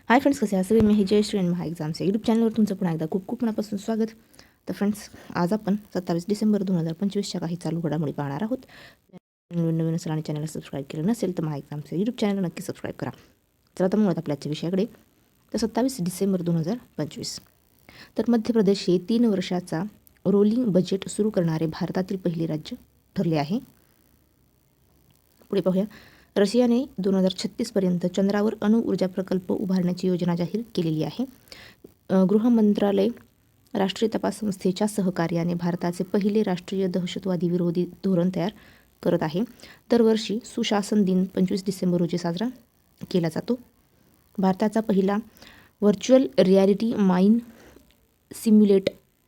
Hi friends, कसे आहात सगळे? मी हे जयश्री आणि महा एक्झामच्या यूट्यूब चॅनलवर तुमचं पुन्हा एकदा खूप खूप मनापासून स्वागत. तर फ्रेंड्स, आज आपण 27 डिसेंबर 2025च्या काही चालू घडामोडी पाहणार आहोत. नवीन असेल आणि चॅनलला सबस्क्राईब केलं नसेल तर महा एक्झामचं यूट्यूब चॅनल नक्की सबस्क्राईब करा. चला तर मग आपल्या आजच्या विषयाकडे. तर 27 डिसेंबर 2025 तर मध्य प्रदेश हे 3 वर्षाचा रोलिंग बजेट सुरू करणारे भारतातील पहिले राज्य ठरले आहे. पुढे पाहूया. रशियाने 2036पर्यंत चंद्रावर अणुऊर्जा प्रकल्प उभारण्याची योजना जाहीर केलेली आहे. गृह मंत्रालय राष्ट्रीय तपास संस्थेच्या सहकार्याने भारताचे पहिले राष्ट्रीय दहशतवादी विरोधी धोरण तयार करत आहे. दरवर्षी सुशासन दिन 25 डिसेंबर रोजी साजरा केला जातो. भारताचा पहिला virtual reality mine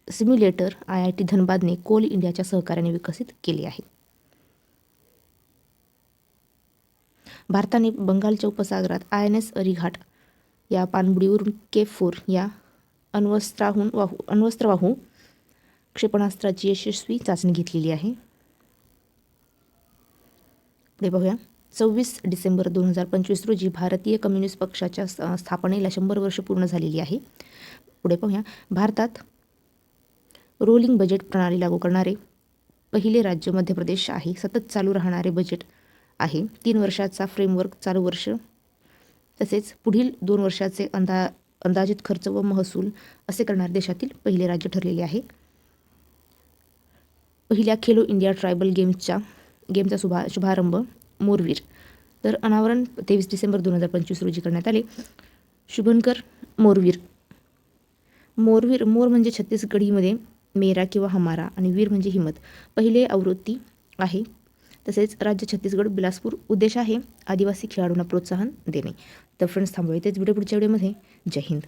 simulator IIT धनबादने कोल इंडियाच्या सहकार्याने विकसित केले आहे. भारताने बंगालच्या उपसागरात INS अरिघाट या पाणबुडीवरून K4 या अण्वस्त्रवाहू क्षेपणास्त्राची यशस्वी चाचणी घेतलेली आहे. पुढे पाहूया. 26 डिसेंबर 2025 रोजी भारतीय कम्युनिस्ट पक्षाच्या स्थापनेला 100 वर्ष पूर्ण झालेली आहे. पुढे पाहूया. भारतात रोलिंग बजेट प्रणाली लागू करणारे पहिले राज्य मध्य प्रदेश आहे. सतत चालू राहणारे बजेट आहे. 3 वर्षाचा फ्रेमवर्क चालू वर्ष तसेच पुढील 2 वर्षाचे अंदाजित खर्च व महसूल असे करणारे देशातील पहिले राज्य ठरलेले आहे. पहिल्या खेलो इंडिया ट्रायबल गेमचा शुभारंभ मोरवीर तर अनावरण 23 डिसेंबर 2025 रोजी करण्यात आले. शुभंकर मोर म्हणजे छत्तीसगढीमध्ये मेरा किंवा हमारा आणि वीर म्हणजे हिम्मत पहिले आवृत्ती आहे. तसेच राज्य छत्तीसगड बिलासपूर. उद्देश आहे आदिवासी खेळाडूंना प्रोत्साहन देणे. तर फ्रेंड्स, थांबूया इथेच. व्हिडिओ पुढच्या व्हिडिओमध्ये. जय हिंद.